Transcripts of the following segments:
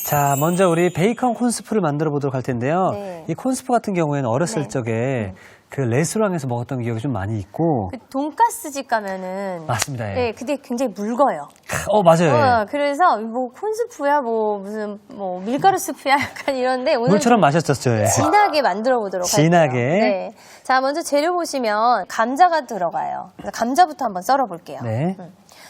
자, 먼저 우리 베이컨 콘스프를 만들어 보도록 할 텐데요. 네. 이 콘스프 같은 경우에는 어렸을 네. 적에 그 레스토랑에서 먹었던 기억이 좀 많이 있고. 그 돈가스 집 가면은 맞습니다. 예. 네, 근데 굉장히 묽어요. 맞아요. 예. 그래서 뭐 콘스프야, 뭐 무슨 뭐 밀가루 스프야, 약간 이런데 오늘 물처럼 마셨었죠. 예. 진하게 만들어 보도록 진하게. 할게요. 네. 자, 먼저 재료 보시면 감자가 들어가요. 그래서 감자부터 한번 썰어 볼게요. 네.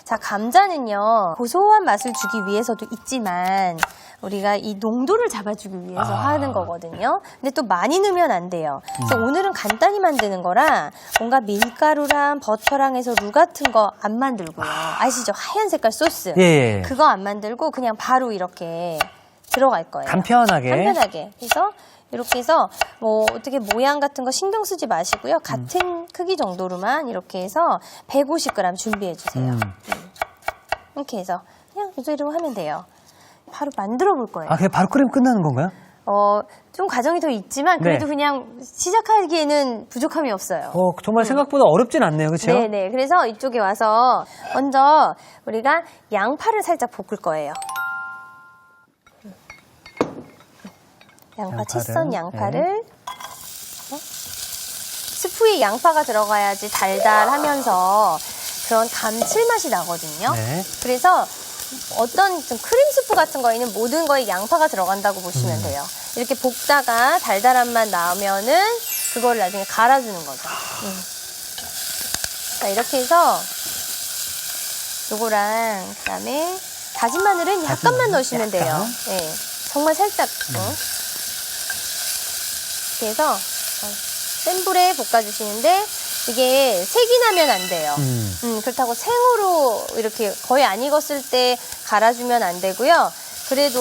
자, 감자는요, 고소한 맛을 주기 위해서도 있지만, 우리가 이 농도를 잡아주기 위해서 하는 거거든요. 근데 또 많이 넣으면 안 돼요. 그래서 오늘은 간단히 만드는 거라, 뭔가 밀가루랑 버터랑 해서 루 같은 거 안 만들고요. 아시죠? 하얀 색깔 소스. 예. 그거 안 만들고 그냥 바로 이렇게 들어갈 거예요. 간편하게. 간편하게. 그래서 이렇게 해서 뭐 어떻게 모양 같은 거 신경 쓰지 마시고요. 같은 크기 정도로만 이렇게 해서 150g 준비해 주세요. 이렇게 해서 그냥 이 정도로 하면 돼요. 바로 만들어 볼 거예요. 아, 그냥 바로 끓이면 끝나는 건가요? 좀 과정이 더 있지만 그래도 네. 그냥 시작하기에는 부족함이 없어요. 정말 생각보다 어렵진 않네요. 그렇죠? 네네. 그래서 이쪽에 와서 먼저 우리가 양파를 살짝 볶을 거예요. 채 썬 양파를 네. 스프에 양파가 들어가야지 달달하면서 그런 감칠맛이 나거든요. 네. 그래서 어떤 좀 크림 스프 같은 거에는 모든 거에 양파가 들어간다고 보시면 돼요. 이렇게 볶다가 달달한 맛 나오면은 그걸 나중에 갈아주는 거죠. 자, 이렇게 해서 요거랑 그다음에 다진 마늘은 약간만 넣으시면 돼요. 네, 정말 살짝. 이렇게 해서 센 불에 볶아주시는데 이게 색이 나면 안 돼요. 그렇다고 생으로 이렇게 거의 안 익었을 때 갈아주면 안 되고요. 그래도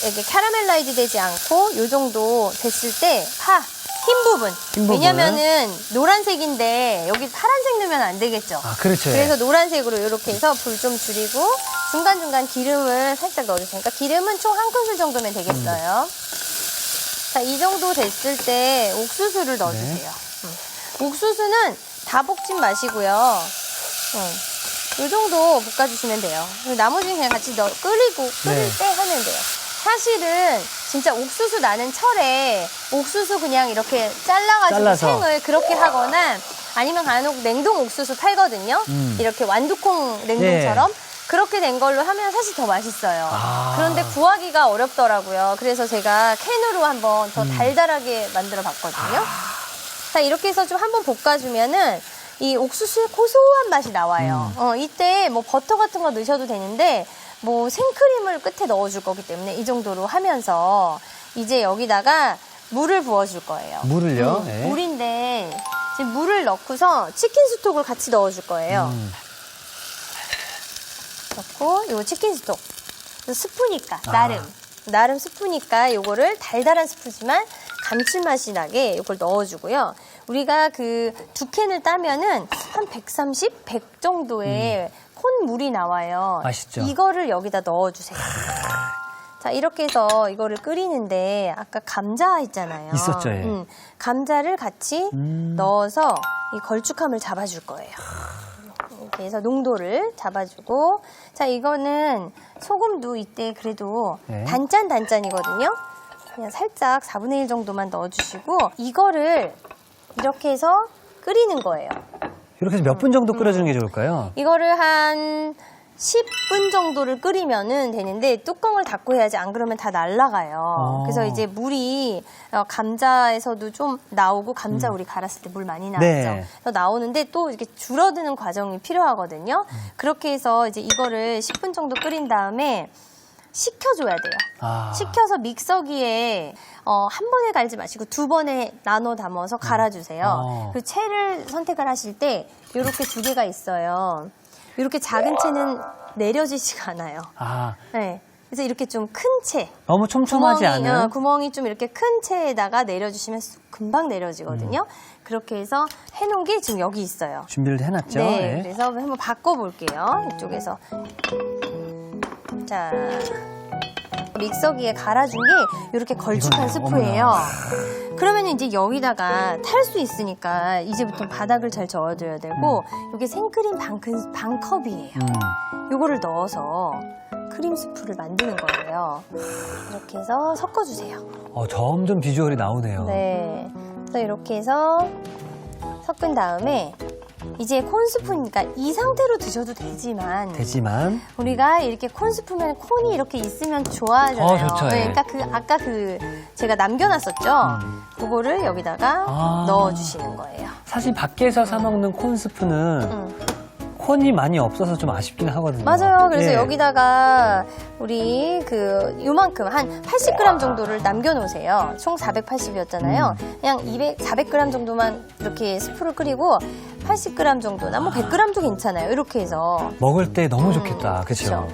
이렇게 캐러멜라이즈 되지 않고 요 정도 됐을 때 흰 부분. 왜냐면은 노란색인데 여기 파란색 넣으면 안 되겠죠. 아, 그렇죠. 그래서 노란색으로 이렇게 해서 불 좀 줄이고 중간중간 기름을 살짝 넣어주세요. 그러니까 기름은 총 1큰술 정도면 되겠어요. 자, 이 정도 됐을 때 옥수수를 넣어주세요. 옥수수는 다 볶진 마시고요. 이 정도 볶아주시면 돼요. 나머지는 그냥 같이 끓일 때 하면 돼요. 사실은 진짜 옥수수 나는 철에 옥수수 그냥 이렇게 잘라서 생을 그렇게 하거나 아니면 간혹 냉동 옥수수 팔거든요. 이렇게 완두콩 냉동처럼. 그렇게 된 걸로 하면 사실 더 맛있어요. 그런데 구하기가 어렵더라고요. 그래서 제가 캔으로 한번 더 달달하게 만들어 봤거든요. 자, 이렇게 해서 좀 한번 볶아주면은 이 옥수수의 고소한 맛이 나와요. 이때 뭐 버터 같은 거 넣으셔도 되는데 뭐 생크림을 끝에 넣어줄 거기 때문에 이 정도로 하면서 이제 여기다가 물을 부어줄 거예요. 물을요? 네. 물인데 지금 물을 넣고서 치킨 스톡을 같이 넣어줄 거예요. 넣고 요 치킨 스톡 스프니까 나름 스프니까 요거를 달달한 스프지만 감칠맛이 나게 요걸 넣어주고요. 우리가 그 2캔을 따면은 한 130, 100 정도의 콘물이 나와요. 맛있죠. 이거를 여기다 넣어주세요. 자, 이렇게 해서 이거를 끓이는데 아까 감자 있잖아요. 있었죠. 예. 감자를 같이 넣어서 이 걸쭉함을 잡아줄 거예요. 이렇게 해서 농도를 잡아주고, 자, 이거는 소금도 이때 그래도 단짠이거든요. 그냥 살짝 4분의 1 정도만 넣어주시고 이거를 이렇게 해서 끓이는 거예요. 이렇게 해서 몇 분 정도 끓여주는 게 좋을까요? 이거를 한 10분 정도를 끓이면은 되는데 뚜껑을 닫고 해야지 안 그러면 다 날아가요. 그래서 이제 물이 감자에서도 좀 나오고 감자 우리 갈았을 때 물 많이 나왔죠. 네. 그래서 나오는데 또 이렇게 줄어드는 과정이 필요하거든요. 그렇게 해서 이제 이거를 10분 정도 끓인 다음에 식혀줘야 돼요. 식혀서 믹서기에 한 번에 갈지 마시고 2번에 나눠 담아서 갈아주세요. 그 채를 선택을 하실 때 이렇게 2개가 있어요. 이렇게 작은 채는 내려지지가 않아요. 네. 그래서 이렇게 좀 큰 채. 너무 촘촘하지 않은? 구멍이 좀 이렇게 큰 채에다가 내려주시면 금방 내려지거든요. 그렇게 해서 해놓은 게 지금 여기 있어요. 준비를 해놨죠? 네. 네. 그래서 한번 바꿔볼게요. 이쪽에서. 자, 믹서기에 갈아준 게 이렇게 걸쭉한 스프예요. 그러면 이제 여기다가 탈 수 있으니까 이제부터 바닥을 잘 저어줘야 되고 이게 생크림 반 컵이에요. 요거를 넣어서 크림 스프를 만드는 거예요. 이렇게 해서 섞어주세요. 점점 비주얼이 나오네요. 네. 그래서 이렇게 해서 섞은 다음에 이제 콘스프니까 이 상태로 드셔도 되지만 우리가 이렇게 콘스프면 콘이 이렇게 있으면 좋아하잖아요. 좋죠. 네, 그러니까 아까 제가 남겨놨었죠. 그거를 여기다가 넣어주시는 거예요. 사실 밖에서 사 먹는 콘스프는 콘이 많이 없어서 좀 아쉽긴 하거든요. 맞아요. 그래서 예. 여기다가 우리 요만큼 한 80g 정도를 남겨놓으세요. 총 480이었잖아요. 그냥 400g 정도만 이렇게 스프를 끓이고 80g 정도나 뭐 100g도 괜찮아요. 이렇게 해서 먹을 때 너무 좋겠다. 그렇죠?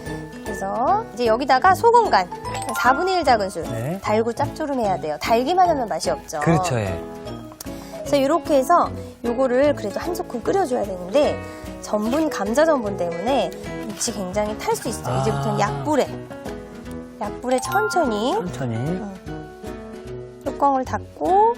그래서 이제 여기다가 소금 간 4분의 1 작은술. 네. 달고 짭조름해야 돼요. 달기만 하면 맛이 없죠. 그렇죠. 예. 그래서 이렇게 해서 요거를 그래도 한 소끔 끓여줘야 되는데 전분, 감자 전분 때문에 육이 굉장히 탈 수 있어요. 이제부터는 약불에 천천히 뚜껑을 닫고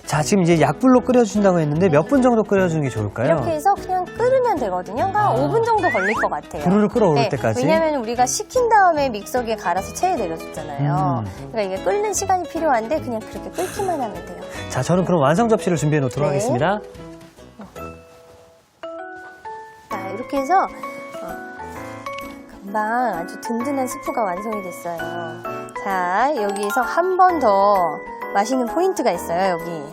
자, 지금 이제 약불로 끓여준다고 했는데 몇 분 정도 끓여주는 게 좋을까요? 이렇게 해서 그냥 끓으면 되거든요. 한 5분 정도 걸릴 것 같아요. 불을 끌어오를 때까지? 왜냐하면 우리가 식힌 다음에 믹서기에 갈아서 체에 내려줬잖아요. 그러니까 이게 끓는 시간이 필요한데 그냥 그렇게 끓기만 하면 돼요. 자, 저는 그럼 완성 접시를 준비해 놓도록 네. 하겠습니다. 자, 이렇게 해서 금방 아주 든든한 스프가 완성이 됐어요. 자, 여기서 한 번 더 맛있는 포인트가 있어요. 여기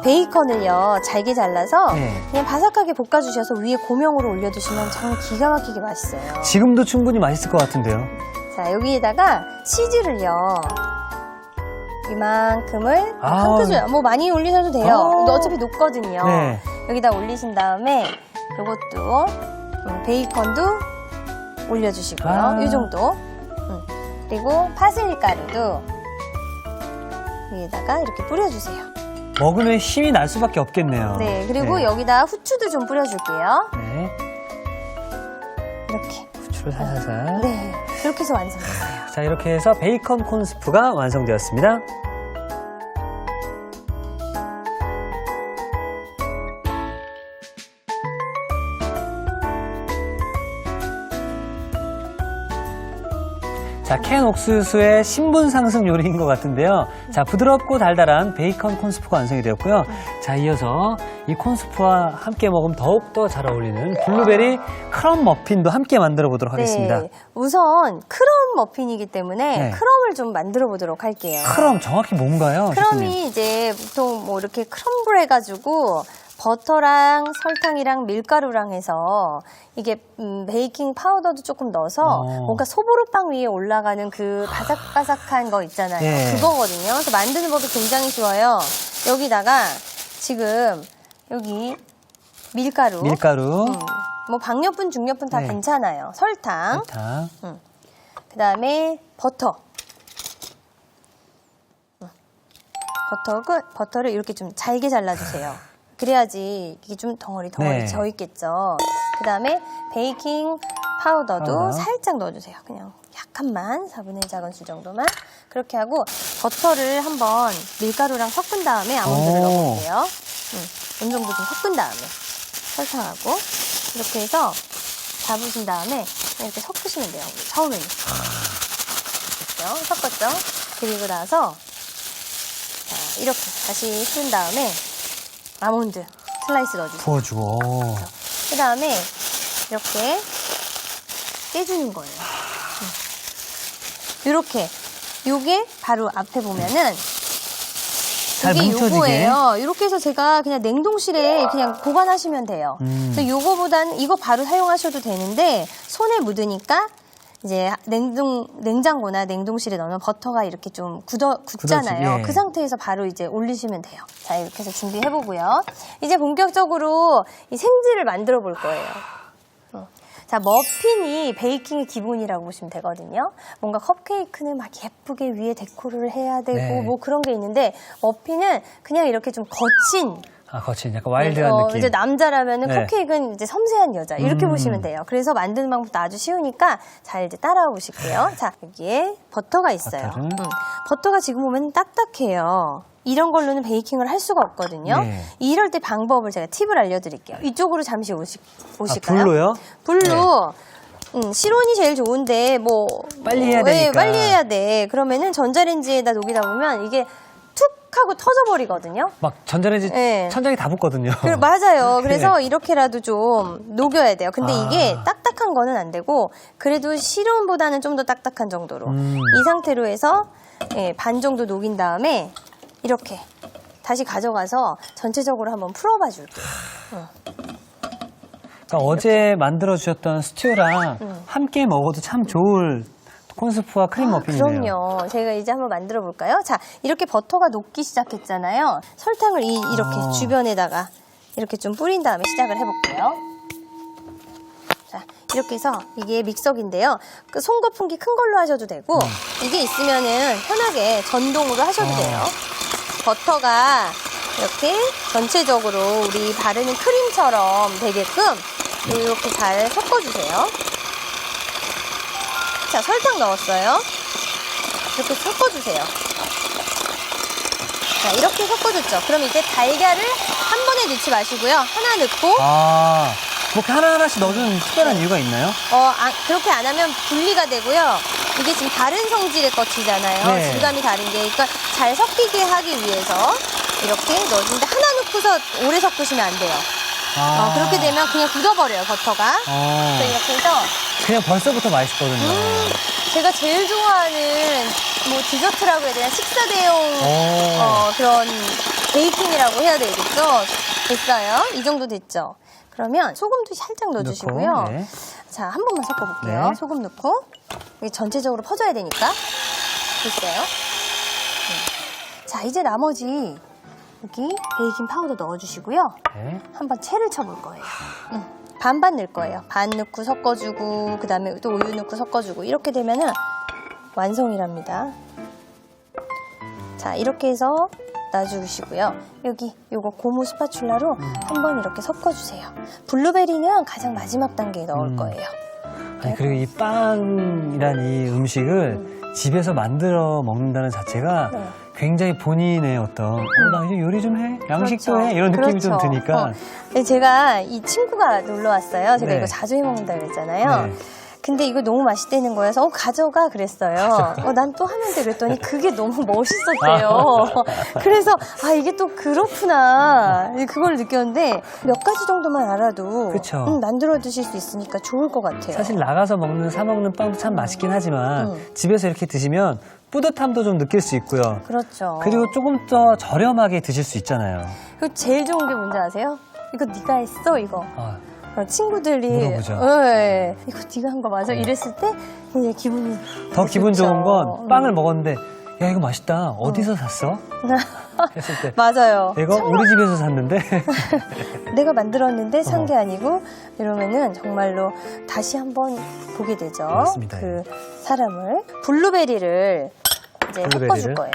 베이컨을요 잘게 잘라서 그냥 바삭하게 볶아주셔서 위에 고명으로 올려두시면 정말 기가 막히게 맛있어요. 지금도 충분히 맛있을 것 같은데요. 자, 여기에다가 치즈를요 이만큼을 한 큰술, 뭐 많이 올리셔도 돼요. 어차피 녹거든요. 네. 여기다 올리신 다음에 요것도 베이컨도 올려주시고요. 이 정도. 그리고 파슬리 가루도 위에다가 이렇게 뿌려주세요. 먹으면 힘이 날 수밖에 없겠네요. 네, 그리고 여기다 후추도 좀 뿌려줄게요. 네. 이렇게. 후추를 살살. 네, 그렇게 해서 완성됐어요. 자, 이렇게 해서 베이컨 콘스프가 완성되었습니다. 자, 캔 옥수수의 신분 상승 요리인 것 같은데요. 자, 부드럽고 달달한 베이컨 콘스프가 완성이 되었고요. 자, 이어서 이 콘스프와 함께 먹으면 더욱더 잘 어울리는 블루베리 크럼 머핀도 함께 만들어 보도록 하겠습니다. 네, 우선 크럼 머핀이기 때문에 크럼을 좀 만들어 보도록 할게요. 크럼 정확히 뭔가요? 크럼이 셰프님? 이제 보통 뭐 이렇게 크럼블 해가지고 버터랑 설탕이랑 밀가루랑 해서 이게 베이킹 파우더도 조금 넣어서 뭔가 소보루빵 위에 올라가는 그 바삭바삭한 거 있잖아요. 그거거든요. 그래서 만드는 법이 굉장히 쉬워요. 여기다가 지금 여기 밀가루. 뭐 박력분, 중력분 다 괜찮아요. 설탕. 그다음에 버터를 이렇게 좀 잘게 잘라주세요. 그래야지 이게 좀 덩어리 져 있겠죠. 그 다음에 베이킹 파우더도 살짝 넣어주세요. 그냥 약간만 4분의 1 작은술 정도만. 그렇게 하고 버터를 한번 밀가루랑 섞은 다음에 아몬드를 넣어볼게요. 어느 정도 좀 섞은 다음에 설탕하고 이렇게 해서 잡으신 다음에 이렇게 섞으시면 돼요. 처음에는. 그렇죠? 섞었죠? 그리고 나서 자, 이렇게 다시 풀은 다음에 아몬드 슬라이스 넣어주세요. 부어주고. 그 다음에 이렇게 깨주는 거예요. 이렇게. 요게 바로 앞에 보면은 잘 이게 뭉쳐지게. 요거예요. 이렇게 해서 제가 그냥 냉동실에 그냥 보관하시면 돼요. 그래서 요거보다는 이거 바로 사용하셔도 되는데 손에 묻으니까 이제 냉장고나 냉동실에 넣으면 버터가 이렇게 좀 굳잖아요. 그 상태에서 바로 이제 올리시면 돼요. 자, 이렇게 해서 준비해보고요. 이제 본격적으로 이 생지를 만들어 볼 거예요. 자, 머핀이 베이킹의 기본이라고 보시면 되거든요. 뭔가 컵케이크는 막 예쁘게 위에 데코를 해야 되고 뭐 그런 게 있는데 머핀은 그냥 이렇게 좀 거친 거친 약간 와일드한 느낌. 이제 남자라면은 컵케이크는 이제 섬세한 여자 이렇게 보시면 돼요. 그래서 만드는 방법도 아주 쉬우니까 잘 이제 따라와 보실게요. 자, 여기에 버터가 있어요. 버터가 지금 보면 딱딱해요. 이런 걸로는 베이킹을 할 수가 없거든요. 이럴 때 방법을 제가 팁을 알려드릴게요. 이쪽으로 잠시 오실까요? 불로요? 불로 실온이 제일 좋은데 뭐 빨리 해야 왜 되니까. 빨리 해야 돼. 그러면은 전자레인지에다 녹이다 보면 이게 툭 하고 터져버리거든요. 막 전자레인지 네. 천장이 다 붙거든요. 맞아요. 그래서 이렇게라도 좀 녹여야 돼요. 근데 아. 이게 딱딱한 거는 안 되고 그래도 실온보다는 좀 더 딱딱한 정도로 이 상태로 해서 반 정도 녹인 다음에 이렇게 다시 가져가서 전체적으로 한번 풀어봐 줄게요. 그러니까 어제 만들어 주셨던 스튜랑 함께 먹어도 참 좋을 콘스프와 크림 머핀이네요. 그럼요. 제가 이제 한번 만들어 볼까요? 자, 이렇게 버터가 녹기 시작했잖아요. 설탕을 이렇게 주변에다가 이렇게 좀 뿌린 다음에 시작을 해볼게요. 자, 이렇게 해서 이게 믹서기인데요. 그 송거풍기 큰 걸로 하셔도 되고 이게 있으면은 편하게 전동으로 하셔도 돼요. 버터가 이렇게 전체적으로 우리 바르는 크림처럼 되게끔 이렇게 잘 섞어주세요. 자, 설탕 넣었어요. 이렇게 섞어주세요. 자, 이렇게 섞어줬죠. 그럼 이제 달걀을 한 번에 넣지 마시고요. 하나 넣고 뭐 하나하나씩 넣어주는 특별한 이유가 있나요? 그렇게 안 하면 분리가 되고요. 이게 지금 다른 성질의 것이잖아요. 네. 질감이 다른 게. 그러니까 잘 섞이게 하기 위해서 이렇게 넣어주는데 하나 넣고서 오래 섞으시면 안 돼요. 그렇게 되면 그냥 굳어버려요, 버터가. 그래서 이렇게 해서 그냥 벌써부터 맛있거든요. 제가 제일 좋아하는 뭐 디저트라고 해야 되나 식사 대용 그런 베이킹이라고 해야 되겠죠. 됐어요. 이 정도 됐죠. 그러면 소금도 살짝 넣어주시고요. 넣고, 네. 자, 한 번만 섞어볼게요. 네. 소금 넣고 이게 전체적으로 퍼져야 되니까. 됐어요. 자, 이제 나머지 여기 베이킹 파우더 넣어주시고요. 네. 한번 채를 쳐볼 거예요. 반반 넣을 거예요. 반 넣고 섞어주고 그 다음에 또 우유 넣고 섞어주고 이렇게 되면은 완성이랍니다. 자, 이렇게 해서 놔주시고요. 여기 요거 고무 스파츌라로 한번 이렇게 섞어주세요. 블루베리는 가장 마지막 단계에 넣을 거예요. 아니, 그리고 이 빵이란 이 음식을 집에서 만들어 먹는다는 자체가 네. 굉장히 본인의 어떤 나 이제 요리 좀 해? 양식도 그렇죠. 해? 이런 느낌이 좀 그렇죠. 드니까 네, 제가 이 친구가 놀러 왔어요. 제가 네. 이거 자주 해 먹는다 그랬잖아요. 네. 근데 이거 너무 맛있다는 거여서 가져가 그랬어요. 난 또 하면 돼 그랬더니 그게 너무 멋있었대요. 그래서 이게 또 그렇구나 그걸 느꼈는데 몇 가지 정도만 알아도 그쵸. 만들어 드실 수 있으니까 좋을 것 같아요. 사실 나가서 사 먹는 빵도 참 맛있긴 하지만 집에서 이렇게 드시면 뿌듯함도 좀 느낄 수 있고요. 그렇죠. 그리고 조금 더 저렴하게 드실 수 있잖아요. 그리고 제일 좋은 게 뭔지 아세요? 이거 네가 했어 이거. 친구들이 물어보죠. 네, 이거 네가 한 거 맞아? 이랬을 때 이제 기분이 더 기분 좋죠. 좋은 건 빵을 먹었는데 야 이거 맛있다. 어디서 샀어? 했을 때 맞아요. 이거 우리 집에서 샀는데 내가 만들었는데 산 게 아니고 이러면은 정말로 다시 한번 보게 되죠. 맞습니다. 그 사람을 블루베리를 이제 섞어줄 거예요.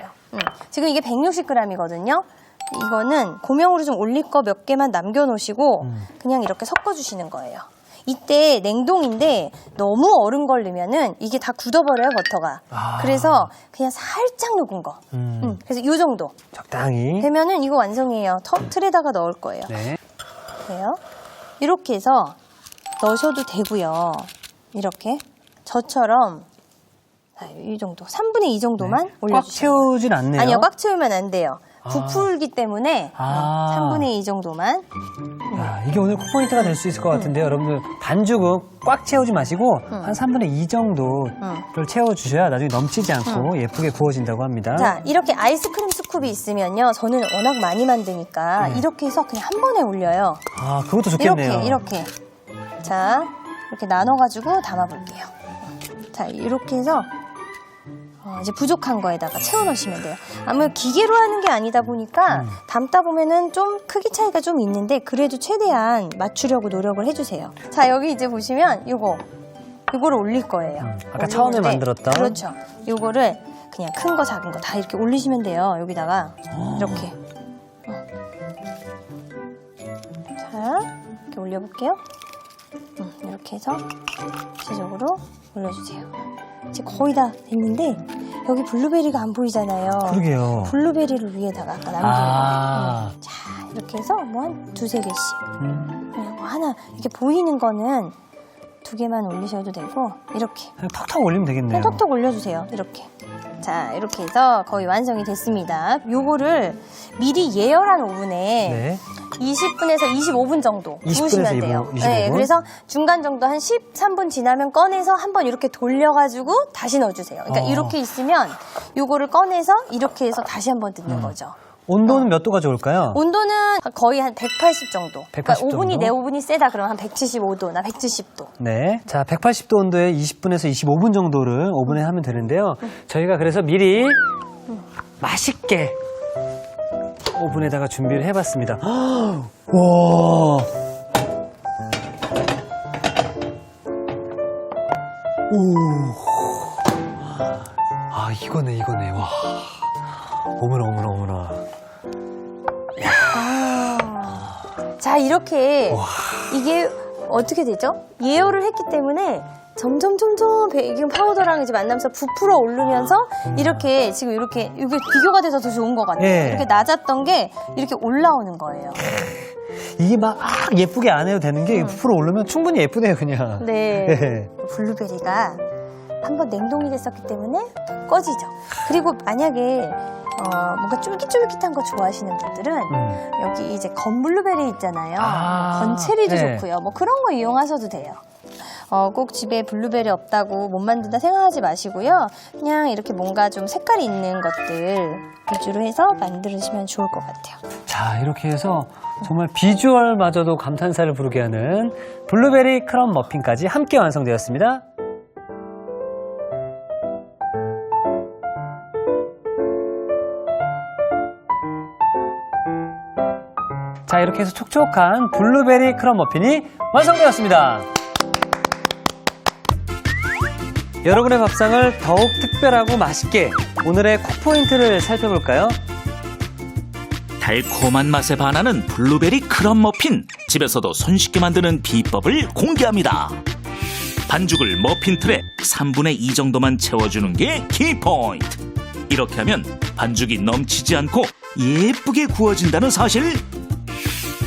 지금 이게 160g이거든요. 이거는 고명으로 좀 올릴 거 몇 개만 남겨놓으시고 그냥 이렇게 섞어주시는 거예요. 이때 냉동인데 너무 얼음 걸리면은 이게 다 굳어버려요, 버터가. 그래서 그냥 살짝 녹은 거. 그래서 이 정도 적당히. 되면은 이거 완성이에요. 틀에다가 넣을 거예요. 네. 그래요. 이렇게 해서 넣으셔도 되고요. 이렇게 저처럼 이 정도 3분의 2 정도만 꽉 올려주세요. 채우진 않네요. 아니요, 꽉 채우면 안 돼요. 부풀기 때문에 3분의 2 정도만. 이게 오늘 콕포인트가 될 수 있을 것 같은데요. 여러분들 반죽은 꽉 채우지 마시고 한 3분의 2 정도를 채워주셔야 나중에 넘치지 않고 예쁘게 구워진다고 합니다. 자, 이렇게 아이스크림 스쿱이 있으면요. 저는 워낙 많이 만드니까 이렇게 해서 그냥 한 번에 올려요. 그것도 좋겠네요. 이렇게. 자, 이렇게 나눠가지고 담아볼게요. 자, 이렇게 해서 이제 부족한 거에다가 채워 넣으시면 돼요. 아무래도 기계로 하는 게 아니다 보니까 담다 보면은 좀 크기 차이가 좀 있는데 그래도 최대한 맞추려고 노력을 해주세요. 자, 여기 이제 보시면 요거를 올릴 거예요. 아까 처음에 만들었던. 그렇죠. 요거를 그냥 큰 거 작은 거 다 이렇게 올리시면 돼요. 여기다가 이렇게. 자, 이렇게 올려볼게요. 이렇게 해서 전체적으로 올려주세요. 이제 거의 다 됐는데 여기 블루베리가 안 보이잖아요. 그러게요. 블루베리를 위에다가 아까 남겨요. 자, 이렇게 해서 뭐 한 두세 개씩. 그냥 뭐 하나 이렇게 보이는 거는 2개만 올리셔도 되고 이렇게 그냥 턱턱 올리면 되겠네요. 그냥 톡톡 올려주세요. 이렇게. 자, 이렇게 해서 거의 완성이 됐습니다. 요거를 미리 예열한 오븐에 네. 20분에서 25분 정도 20분에서 구우시면 돼요. 25분? 네, 그래서 중간 정도 한 13분 지나면 꺼내서 한번 이렇게 돌려가지고 다시 넣어주세요. 그러니까 이렇게 있으면 요거를 꺼내서 이렇게 해서 다시 한번 넣는 거죠. 온도는 몇 도가 좋을까요? 온도는 거의 한 180 정도. 180 그러니까 오븐이 정도? 내 오븐이 세다 그러면 한 175도나 170도. 네. 자, 180도 온도에 20분에서 25분 정도를 오븐에 하면 되는데요. 저희가 그래서 미리 맛있게 오븐에다가 준비를 해봤습니다. 와. 오. 아, 이거네. 와. 어머나. 자, 이렇게 이게 어떻게 되죠? 예열을 했기 때문에 점점 베이킹 파우더랑 이제 만나면서 부풀어 오르면서 이렇게 지금 이게 비교가 돼서 더 좋은 것 같아요. 예. 이렇게 낮았던 게 이렇게 올라오는 거예요. 이게 막 예쁘게 안 해도 되는 게 부풀어 오르면 충분히 예쁘네요, 그냥. 네. 예. 블루베리가 한번 냉동이 됐었기 때문에 꺼지죠. 그리고 만약에 뭔가 쫄깃쫄깃한 거 좋아하시는 분들은 여기 이제 건블루베리 있잖아요. 건체리도 네. 좋고요. 뭐 그런 거 이용하셔도 돼요. 꼭 집에 블루베리 없다고 못 만든다 생각하지 마시고요. 그냥 이렇게 뭔가 좀 색깔이 있는 것들 위주로 해서 만드시면 좋을 것 같아요. 자, 이렇게 해서 정말 비주얼마저도 감탄사를 부르게 하는 블루베리 크럼 머핀까지 함께 완성되었습니다. 자, 이렇게 해서 촉촉한 블루베리 크럼 머핀이 완성되었습니다. 여러분의 밥상을 더욱 특별하고 맛있게 오늘의 콕포인트를 살펴볼까요? 달콤한 맛에 반하는 블루베리 크럼 머핀. 집에서도 손쉽게 만드는 비법을 공개합니다. 반죽을 머핀 틀에 3분의 2 정도만 채워주는 게 키포인트. 이렇게 하면 반죽이 넘치지 않고 예쁘게 구워진다는 사실.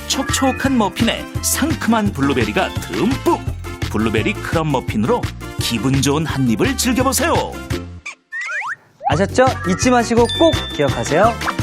촉촉한 머핀에 상큼한 블루베리가 듬뿍. 블루베리 크럼 머핀으로 기분 좋은 한 입을 즐겨보세요. 아셨죠? 잊지 마시고 꼭 기억하세요.